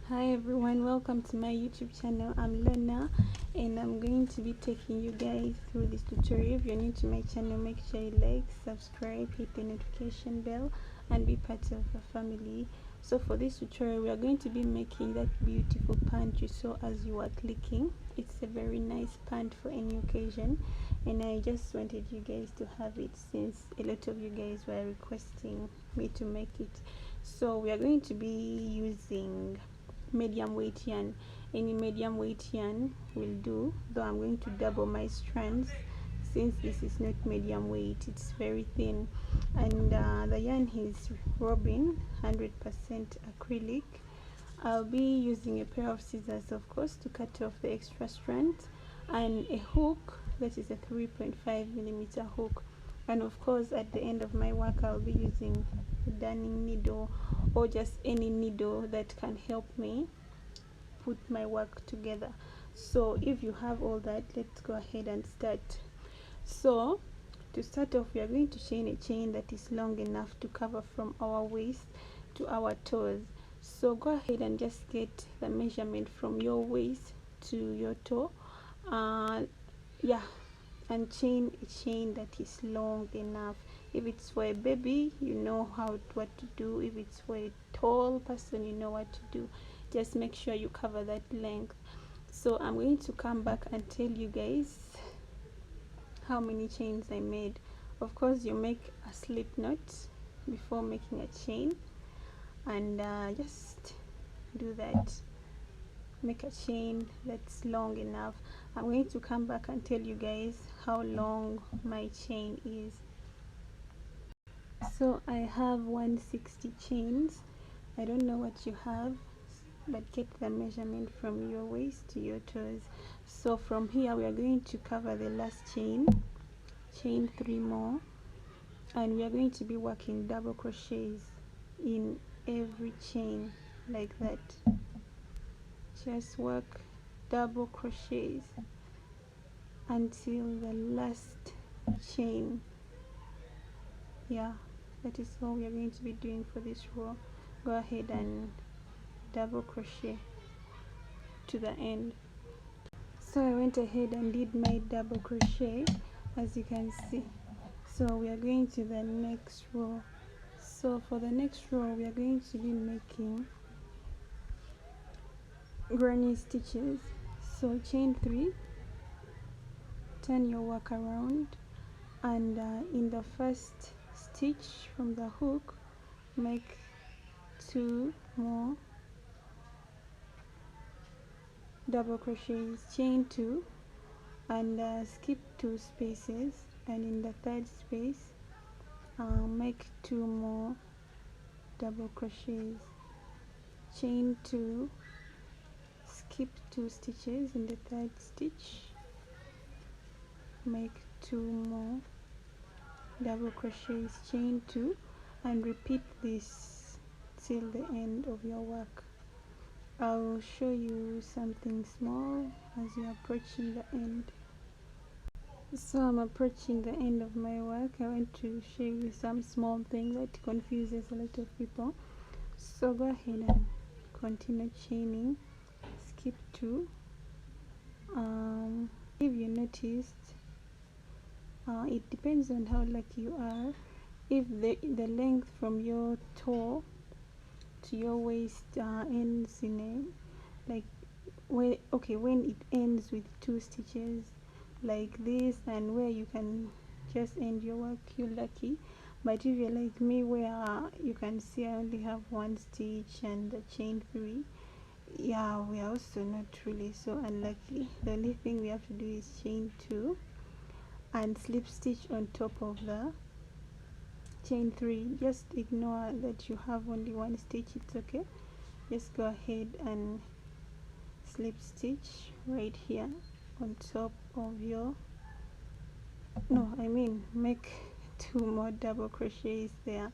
Hi everyone, welcome to my YouTube channel. I'm Lena and I'm going to be taking you guys through this tutorial. If you're new to my channel, make sure you like, subscribe, hit the notification bell and be part of the family. So for this tutorial we are going to be making that beautiful pant you saw as you were clicking. It's a very nice pant for any occasion and I just wanted you guys to have it since a lot of you guys were requesting me to make it. So we are going to be using medium weight yarn. Any medium weight yarn will do, though I'm going to double my strands since this is not medium weight, it's very thin. And the yarn is Robin 100% acrylic. I'll be using a pair of scissors, of course, to cut off the extra strands, and a hook that is a 3.5mm hook. And of course at the end of my work I'll be using a darning needle or just any needle that can help me put my work together. So if you have all that, let's go ahead and start. So to start off, we are going to chain a chain that is long enough to cover from our waist to our toes. So go ahead and just get the measurement from your waist to your toe, yeah, and chain a chain that is long enough. If it's for a baby, you know what to do. If it's for a tall person, you know what to do. Just make sure you cover that length. So I'm going to come back and tell you guys how many chains I made. Of course you make a slip knot before making a chain, and just do that. Make a chain that's long enough. I'm going to come back and tell you guys how long my chain is. So I have 160 chains. I don't know what you have, but get the measurement from your waist to your toes. So from here we are going to cover the last chain 3 more, and we are going to be working double crochets in every chain like that. Just work double crochets until the last chain. Yeah, that is all we are going to be doing for this row. Go ahead and double crochet to the end. So I went ahead and did my double crochet, as you can see. So we are going to the next row. So for the next row we are going to be making granny stitches. So chain 3, turn your work around, and in the first stitch from the hook make 2 more double crochets, chain 2, and skip 2 spaces, and in the third space make 2 more double crochets, chain 2, skip 2 stitches, in the third stitch make 2 more double crochets, chain 2, and repeat this till the end of your work. I'll show you something small as you're approaching the end. So I'm approaching the end of my work. I want to show you some small thing that confuses a lot of people. So go ahead and continue chaining, skip 2. If you noticed, it depends on how lucky you are. If the length from your toe to your waist ends in a like when it ends with 2 stitches like this, and where you can just end your work, you're lucky. But if you're like me, where you can see I only have 1 stitch and the chain 3, yeah, we are also not really so unlucky. The only thing we have to do is chain 2 and slip stitch on top of the chain 3. Just ignore that you have only 1 stitch, it's okay. Just go ahead and slip stitch right here on top of your make 2 more double crochets there.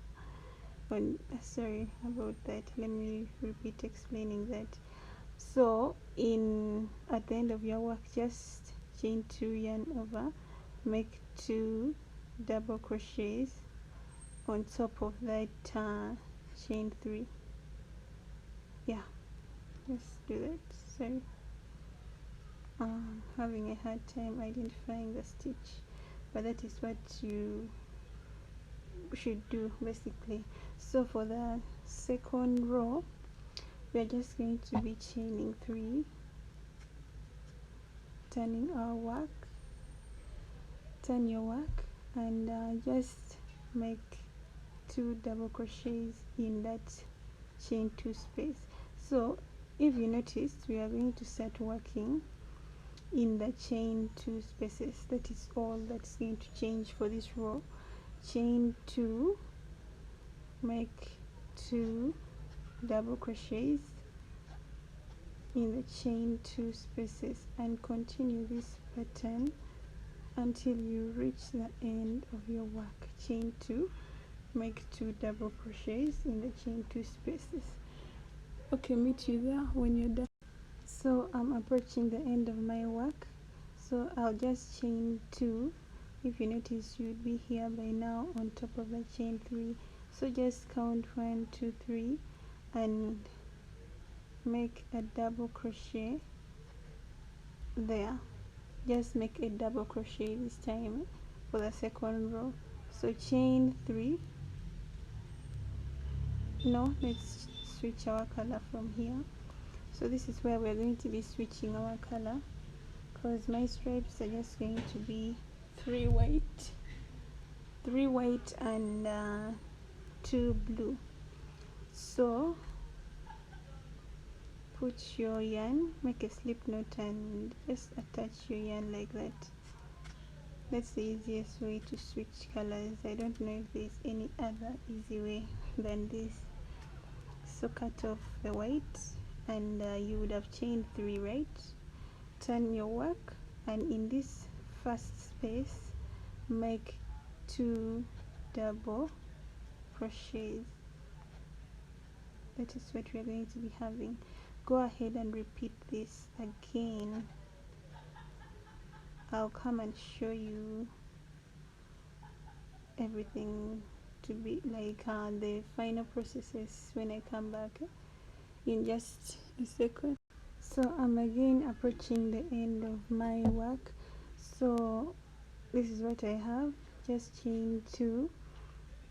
Sorry about that, let me repeat explaining that. So at the end of your work, just chain 2, yarn over, make 2 double crochets on top of that chain 3. Yeah, let's do that. Sorry, having a hard time identifying the stitch, but that is what you should do basically. So for the second row, we are just going to be chaining 3, turning our work, turn your work, and just make 2 double crochets in that chain 2 space. So if you noticed, we are going to start working in the chain 2 spaces. That is all that's going to change for this row. Chain 2, make 2 double crochets in the chain 2 spaces, and continue this pattern until you reach the end of your work. Chain 2, make 2 double crochets in the chain 2 spaces. Okay, meet you there when you're done. So I'm approaching the end of my work, so I'll just chain 2. If you notice, you'd be here by now on top of the chain 3, so just count 1 2 3 and make a double crochet there. Just make a double crochet this time for the second row. So chain 3. No, let's switch our color from here. So this is where we're going to be switching our color, because my stripes are just going to be 3 white and 2 blue. So put your yarn, make a slip knot and just attach your yarn like that. That's the easiest way to switch colors. I don't know if there's any other easy way than this. So cut off the white, and you would have chained 3, right? Turn your work, and in this first space make 2 double crochets. That is what we are going to be having. Go ahead and repeat this again. I'll come and show you everything to be like the final processes when I come back in just a second. So I'm again approaching the end of my work. So this is what I have. Just chain 2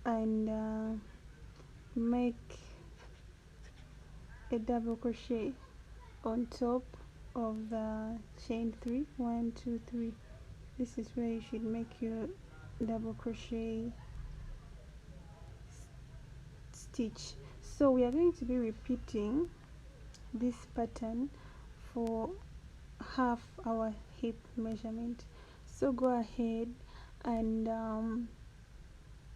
and make a double crochet on top of the chain 3. 1 2 3. This is where you should make your double crochet stitch. So we are going to be repeating this pattern for half our hip measurement. So go ahead and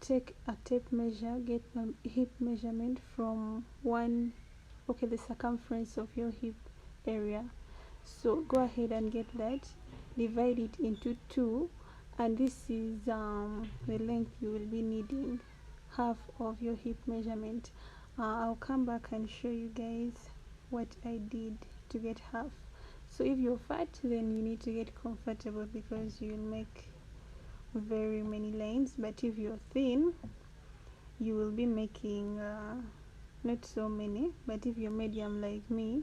take a tape measure, get the hip measurement from the circumference of your hip area. So go ahead and get that, divide it into 2, and this is the length you will be needing, half of your hip measurement. I'll come back and show you guys what I did to get half. So if you're fat, then you need to get comfortable because you'll make very many lines, but if you're thin, you will be making not so many. But if you're medium like me,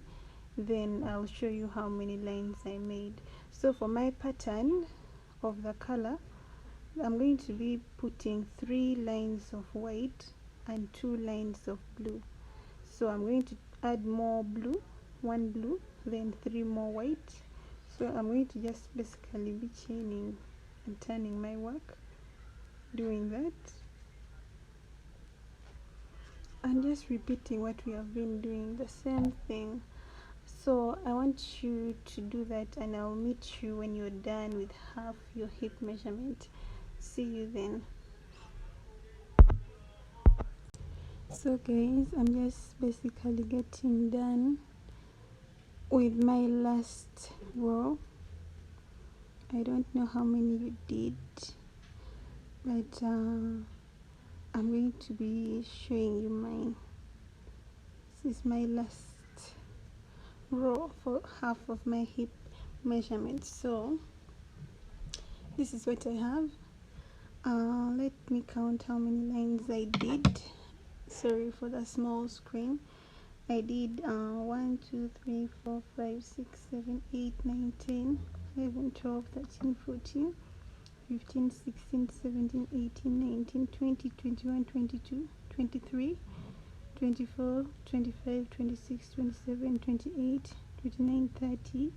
then I'll show you how many lines I made. So for my pattern of the color, I'm going to be putting 3 lines of white and 2 lines of blue. So I'm going to add more blue, 1 blue, then 3 more white. So I'm going to just basically be chaining and turning my work, doing that, and just repeating what we have been doing, the same thing. So I want you to do that, and I'll meet you when you're done with half your hip measurement. See you then. So guys, I'm just basically getting done with my last row. I don't know how many you did, but I'm going to be showing you mine. This is my last row for half of my hip measurement. So this is what I have. Let me count how many lines I did. Sorry for the small screen. I did 1 2 3 4 5 6 7 8 9 10 11 12 13 14 15 16 17 18 19 20 21 22 23 24 25 26 27 28 29 30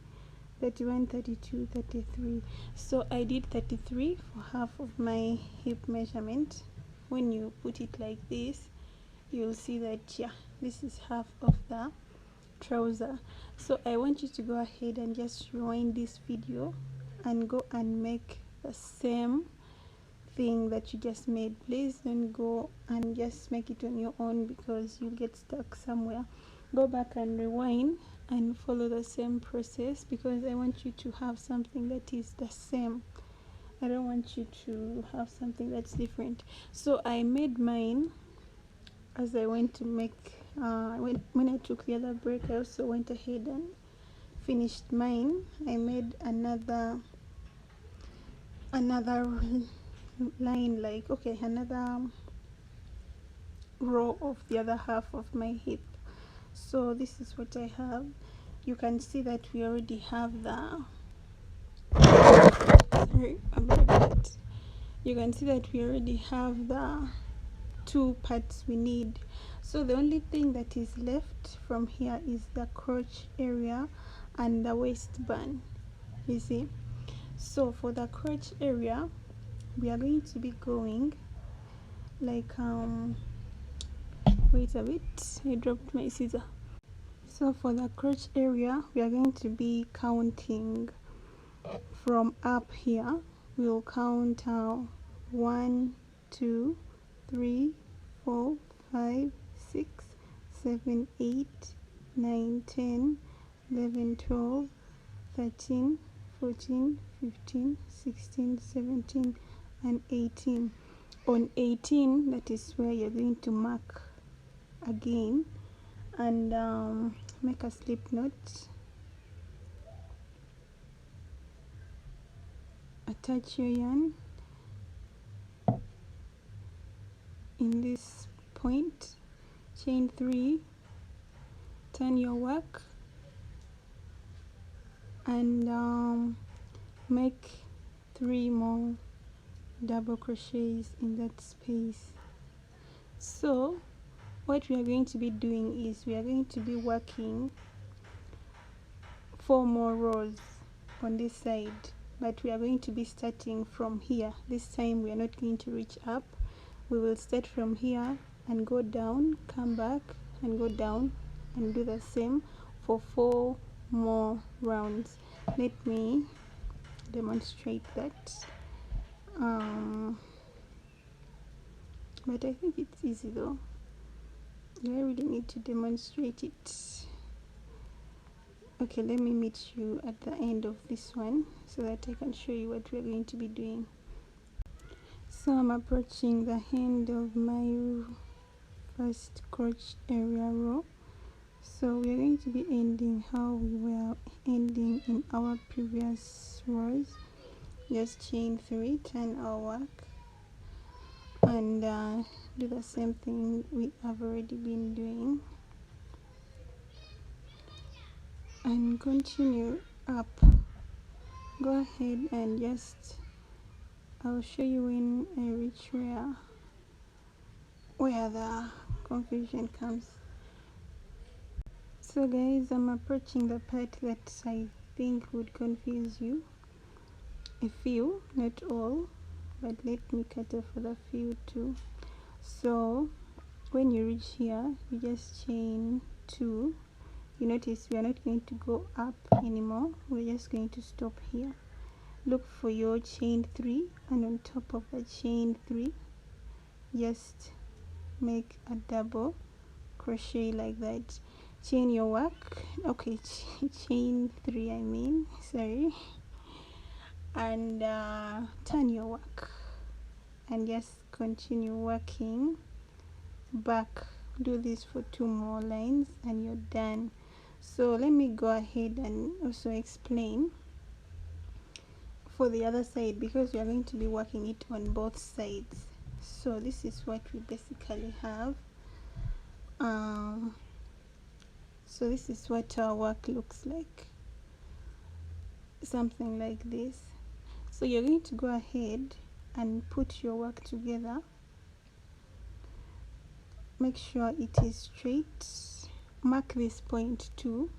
31 32 33. So I did 33 for half of my hip measurement. When you put it like this, you'll see that, yeah, this is half of the trouser. So I want you to go ahead and just rewind this video and go and make the same thing that you just made. Please don't go and just make it on your own, because you'll get stuck somewhere. Go back and rewind and follow the same process, because I want you to have something that is the same. I don't want you to have something that's different. So I made mine as I went to make when I took the other break. I also went ahead and finished mine. I made another line, like, okay, another row of the other half of my hip. So this is what I have. You can see that we already have the you can see that we already have the two parts we need. So the only thing that is left from here is the crotch area and the waistband, you see. So for the crotch area, we are going to be going like wait a bit, I dropped my scissor. So for the crotch area, we are going to be counting from up here. We'll count 1 2 3 4 5 6 7 8 9 10 11 12 13 14 15 16 17 and 18. On 18, that is where you're going to mark again and make a slip knot, attach your yarn in this point, chain 3, turn your work, and make 3 more double crochets in that space. So what we are going to be doing is we are going to be working 4 more rows on this side, but we are going to be starting from here. This time we are not going to reach up. We will start from here and go down, come back and go down, and do the same for 4 more rounds. Let me demonstrate that. But I think it's easy though. Do I really need to demonstrate it? Okay, let me meet you at the end of this one so that I can show you what we're going to be doing. So I'm approaching the end of my first crotch area row. So we're going to be ending how we were ending in our previous rows. Just chain 3, turn our work, and do the same thing we have already been doing, and continue up. Go ahead and just, I'll show you when I reach where the confusion comes. So guys, I'm approaching the part that I think would confuse you. A few, not all, but let me cut off for the few too. So when you reach here, you just chain 2. You notice we are not going to go up anymore. We're just going to stop here. Look for your chain 3, and on top of the chain 3, just make a double crochet like that. Chain your work, okay, chain 3 I mean, sorry, and turn your work and just continue working back. Do this for 2 more lines and you're done. So let me go ahead and also explain for the other side, because we are going to be working it on both sides. So this is what we basically have. So this is what our work looks like, something like this. So you're going to go ahead and put your work together. Make sure it is straight. Mark this point too,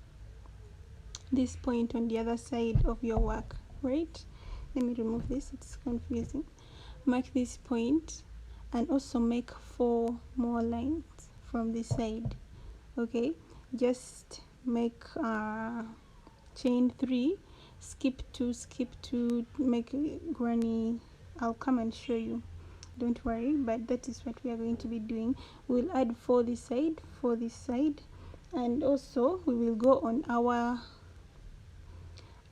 this point on the other side of your work, right? Let me remove this, it's confusing. Mark this point and also make 4 more lines from this side. Okay, just make chain 3, skip 2, make granny. I'll come and show you, don't worry, but that is what we are going to be doing. We'll add 4 this side, 4 this side, and also we will go on our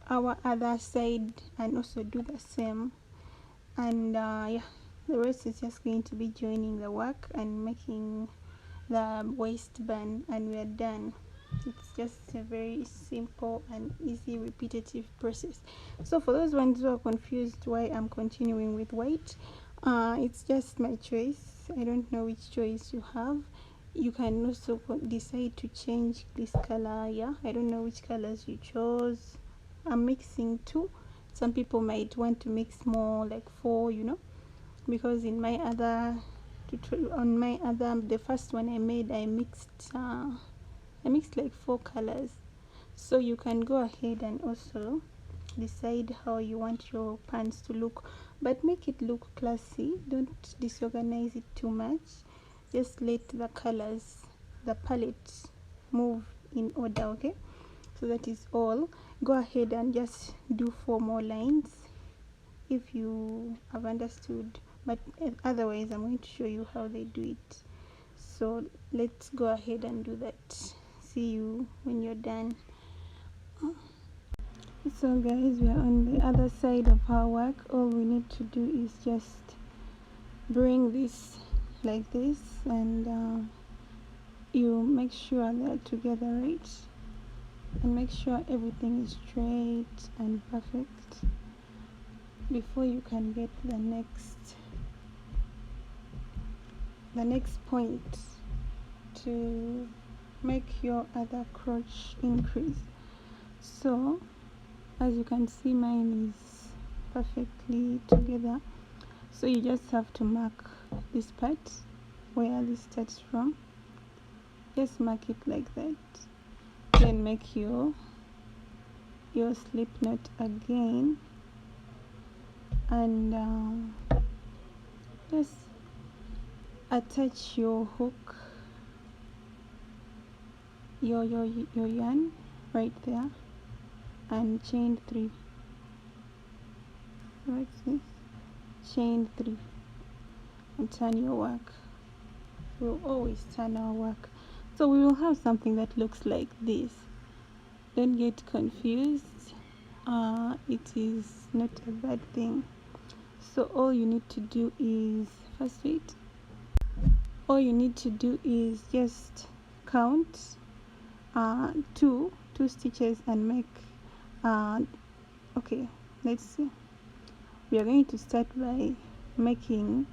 other side and also do the same. And yeah, the rest is just going to be joining the work and making the waistband, and we are done. It's just a very simple and easy repetitive process. So for those ones who are confused why I'm continuing with white, it's just my choice. I don't know which choice you have. You can also decide to change this color. Yeah, I don't know which colors you chose. I'm mixing 2. Some people might want to mix more, like 4, you know, because in my other the first one I made, I mixed like 4 colors. So you can go ahead and also decide how you want your pants to look, but make it look classy. Don't disorganize it too much. Just let the colors, the palette, move in order. Okay, so that is all. Go ahead and just do 4 more lines if you have understood, but otherwise I'm going to show you how they do it. So let's go ahead and do that. See you when you're done. So guys, we are on the other side of our work. All we need to do is just bring this like this, and you make sure they're together, right? And make sure everything is straight and perfect before you can get the next point to make your other crotch increase. So as you can see, mine is perfectly together. So you just have to mark this part where this starts from. Just mark it like that, then make your slip knot again, and just attach your hook, your yarn right there, and chain 3. Right, see? Chain 3 and turn your work. We'll always turn our work, so we will have something that looks like this. Don't get confused. It is not a bad thing. So all you need to do is all you need to do is just count 2 stitches and make okay, let's see. We are going to start by making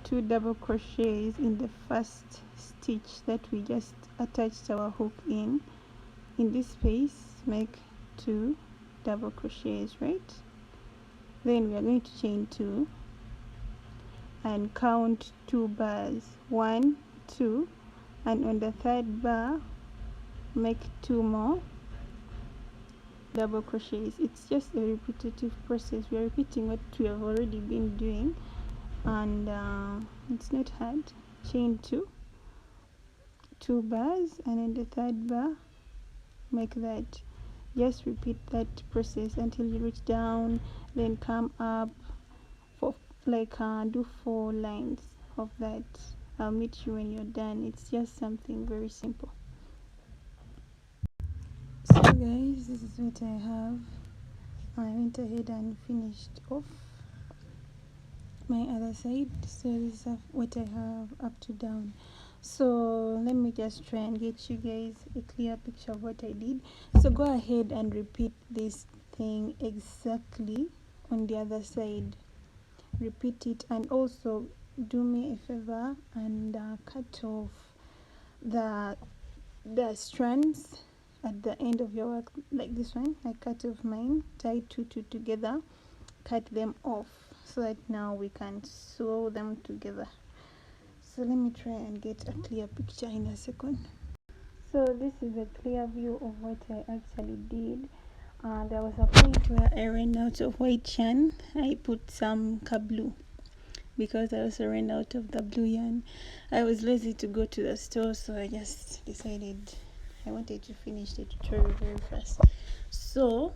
2 double crochets in the first stitch that we just attached our hook in this space. Make 2 double crochets, right? Then we are going to chain 2 and count 2 bars, 1, 2, and on the 3rd bar make 2 more double crochets. It's just a repetitive process. We are repeating what we have already been doing, and it's not hard. Chain 2 bars, and in the 3rd bar make that. Just repeat that process until you reach down, then come up for like do 4 lines of that. I'll meet you when you're done. It's just something very simple. So guys, this is what I have. I went ahead and finished off my other side. So this is what I have up to down. So let me just try and get you guys a clear picture of what I did. So go ahead and repeat this thing exactly on the other side. Repeat it, and also do me a favor and cut off the the strands at the end of your work, like this one. I cut off mine, tied two together, cut them off so that now we can sew them together. So let me try and get a clear picture in a second. So this is a clear view of what I actually did. There was a point where I ran out of white yarn. I put some blue because I also ran out of the blue yarn. I was lazy to go to the store, so I just decided I wanted to finish the tutorial very fast. So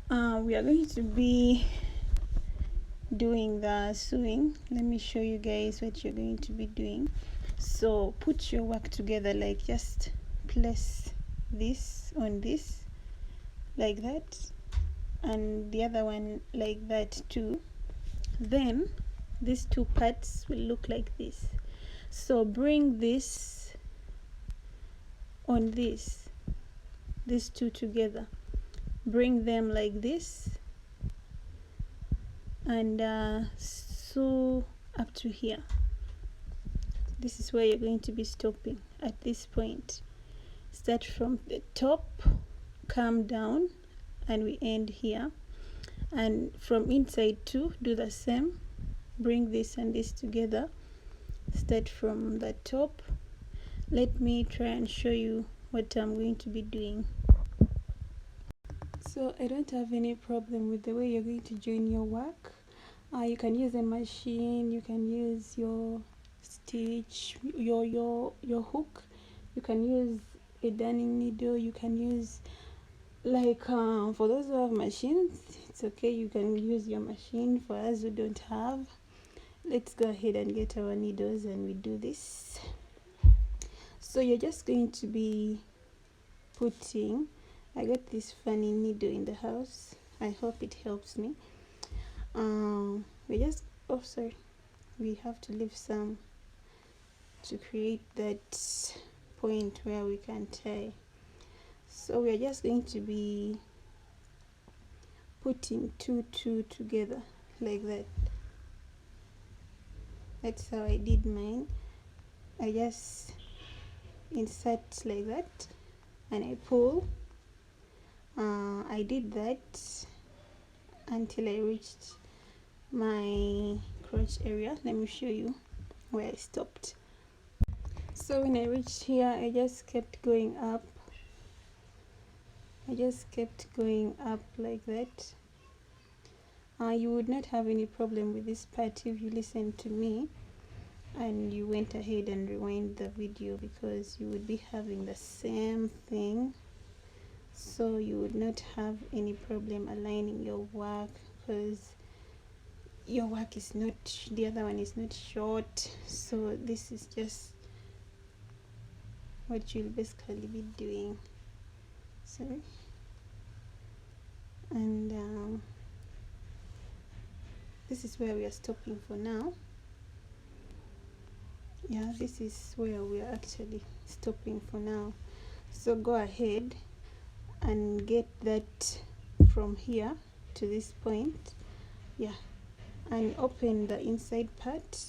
we are going to be doing the sewing. Let me show you guys what you're going to be doing. So put your work together, like just place this on this like that, and the other one like that too. Then these two parts will look like this. So bring this on this, these two together, bring them like this, and sew up to here. This is where you're going to be stopping at this point. Start from the top, come down, and we end here. And from inside too, do the same. Bring this and this together. Start from the top. Let me try and show you what I'm going to be doing. So I don't have any problem with the way you're going to join your work. You can use a machine, you can use your stitch, your hook, you can use a darning needle, you can use, like for those who have machines, it's okay, you can use your machine. For us who don't have, let's go ahead and get our needles and we do this. So you're just going to be putting, I got this funny needle in the house, I hope it helps me. We just, oh sorry, we have to leave some to create that point where we can tie. So we are just going to be putting two together like that. That's how I did mine. I just insert like that and I pull. I did that until I reached my crotch area. Let me show you where I stopped. So when I reached here, I just kept going up. I just kept going up like that. You would not have any problem with this part if you listened to me and you went ahead and rewind the video, because you would be having the same thing. So you would not have any problem aligning your work, because your work is not, the other one is not short. So this is just what you'll basically be doing. Sorry. And this is where we are stopping for now. Yeah, this is where we are actually stopping for now. So go ahead and get that from here to this point. Yeah, and open the inside part.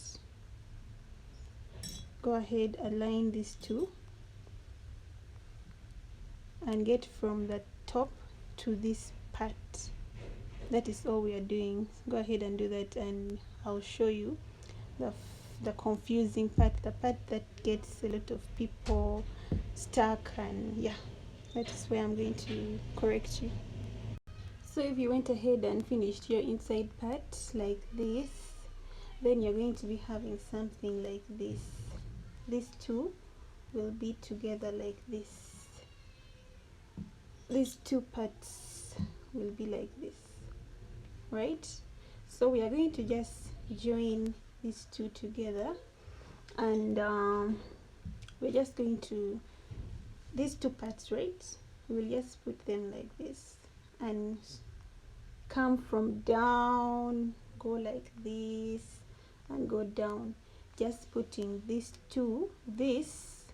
Go ahead, align these two and get from the top to this part. That is all we are doing. Go ahead and do that, and I'll show you the confusing part, the part that gets a lot of people stuck, and yeah, that is where I'm going to correct you. So if you went ahead and finished your inside part like this, then you're going to be having something like this. These two will be together like this. These two parts will be like this, right? So we are going to just join these two together, and we're just going to, these two parts, right, we'll just put them like this and come from down, go like this and go down, just putting these two, this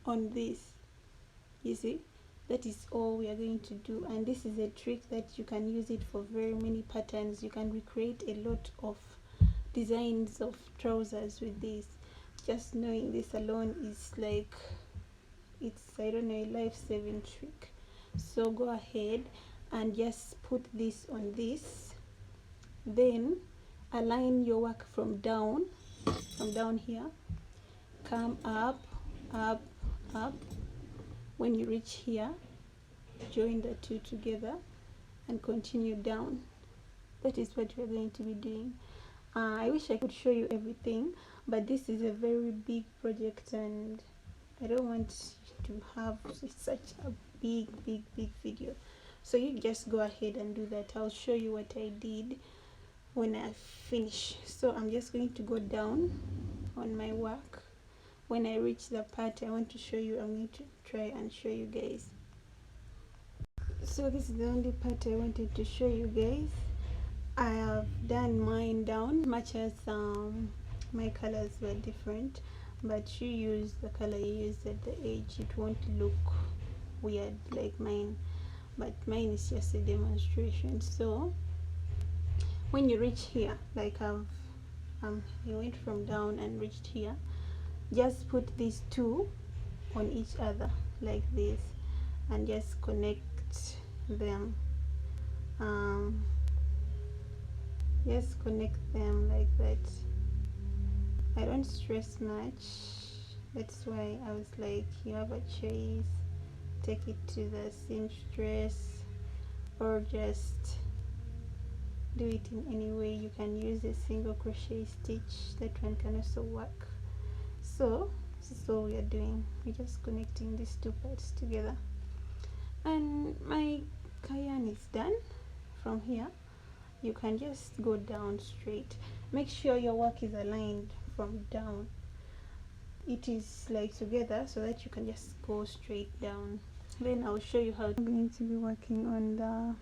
on this. You see, that is all we are going to do. And this is a trick that you can use it for very many patterns. You can recreate a lot of designs of trousers with this. Just knowing this alone is like it's, I don't know, a life-saving trick. So go ahead and just put this on this, then align your work from down here, come up, up, up. When you reach here, join the two together and continue down. That is what we're going to be doing. I wish I could show you everything, but this is a very big project and I don't want to have such a big video. So you just go ahead and do that. I'll show you what I did when I finish. So I'm just going to go down on my work. When I reach the part I want to show you, I'm going to try and show you guys. So this is the only part I wanted to show you guys. I have done mine down, much as my colors were different, but you use the color you use at the edge, it won't look weird like mine, but mine is just a demonstration. So when you reach here, like I went from down and reached here, just put these two on each other like this and just connect them. Just connect them like that. I don't stress much, that's why I was like, you have a choice, take it to the seamstress or just do it in any way. You can use a single crochet stitch, that one can also work. So this is all we are doing, we're just connecting these two parts together and my yarn is done. From here you can just go down straight. Make sure your work is aligned from down, it is like together, so that you can just go straight down. Then I'll show you how I'm going to be working on the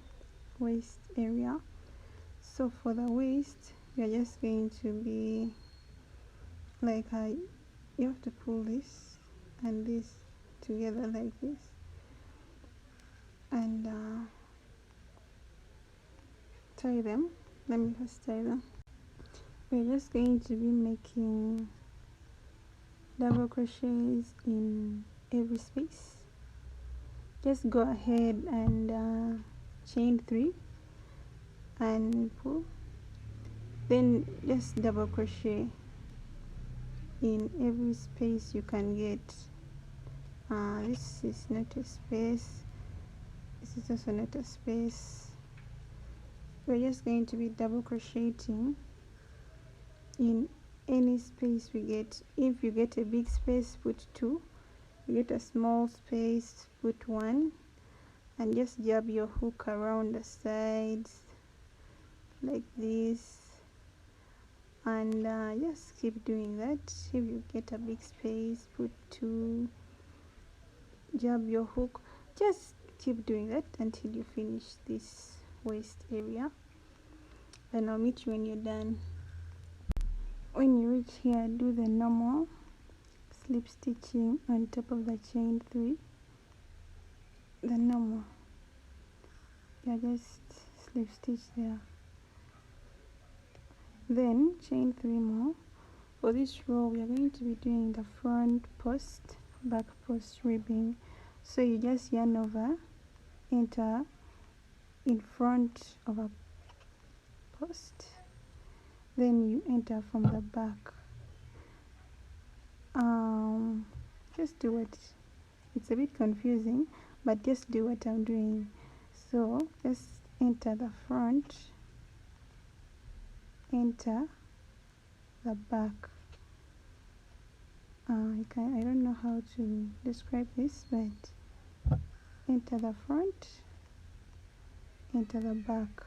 waist area. So for the waist, you're just going to be like, you have to pull this and this together like this, and tie them. Let me first tie them. We're just going to be making double crochets in every space. Just go ahead and chain 3 and pull, then just double crochet in every space you can get. This is not a space, this is also not a space. We're just going to be double crocheting in any space we get. If you get a big space, put 2. You get a small space, put 1, and just jab your hook around the sides like this, and just keep doing that. If you get a big space, put 2, jab your hook, just keep doing that until you finish this waist area, and I'll meet you when you're done. When you reach here, do the normal slip stitching on top of the chain 3, the normal, just slip stitch there, then chain 3 more. For this row we are going to be doing the front post, back post ribbing. So you just yarn over, enter in front of a post, then you enter from the back. Just do it, it's a bit confusing, but just do what I'm doing. So just enter the front, enter the back. I don't know how to describe this, but enter the front, enter the back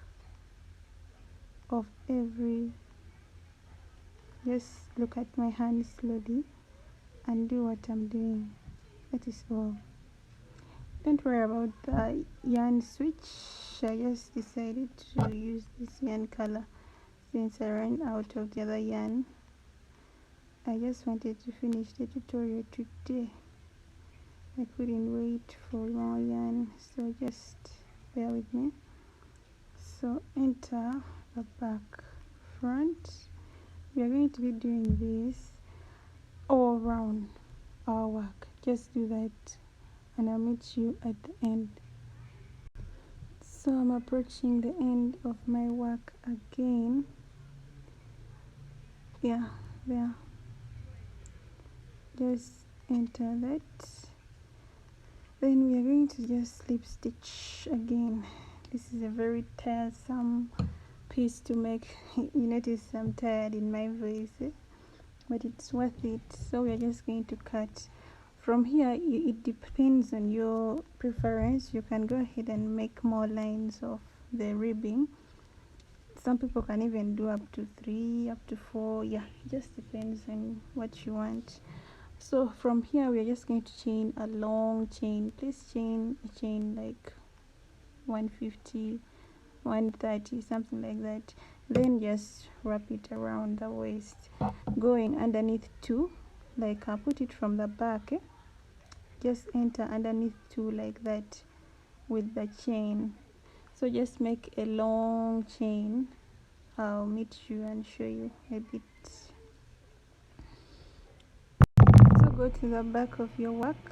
of every, just look at my hand slowly and do what I'm doing. That is all. Don't worry about the yarn switch. I just decided to use this yarn color since I ran out of the other yarn. I just wanted to finish the tutorial today. I couldn't wait for more yarn, so just bear with me. So enter the back, front. We are going to be doing this all around our work. Just do that and I'll meet you at the end. So I'm approaching the end of my work again. Yeah, there. Just enter that. Then we are going to just slip stitch again. This is a very tiresome piece to make. You notice I'm tired in my voice, but it's worth it. So we are just going to cut from here. It depends on your preference. You can go ahead and make more lines of the ribbing. Some people can even do up to 3, up to 4. Yeah, it just depends on what you want. So from here we are just going to chain a long chain. Please chain a chain like 150, 130, something like that. Then just wrap it around the waist, going underneath 2, like put it from the back, just enter underneath 2 like that with the chain. So just make a long chain. I'll meet you and show you a bit. So go to the back of your work,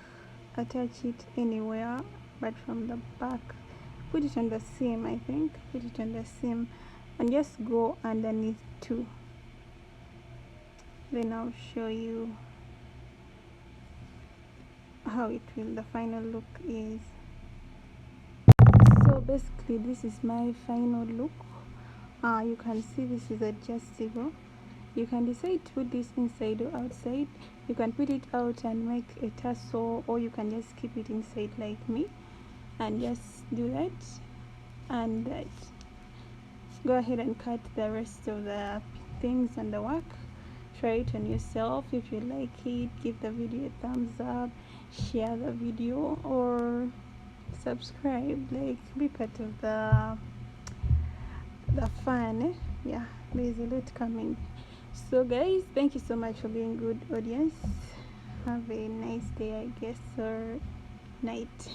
attach it anywhere but from the back. Put it on the seam, I think. Put it on the seam and just go underneath 2. Then I'll show you how the final look is. So basically this is my final look. You can see this is adjustable. You can decide to put this inside or outside. You can put it out and make a tassel, or you can just keep it inside like me and just do that. And go ahead and cut the rest of the things on the work. Try it on yourself. If you like it, give the video a thumbs up, share the video, or subscribe. Like, be part of the fun. Yeah, there's a lot coming. So guys, thank you so much for being good audience. Have a nice day, I guess, or night.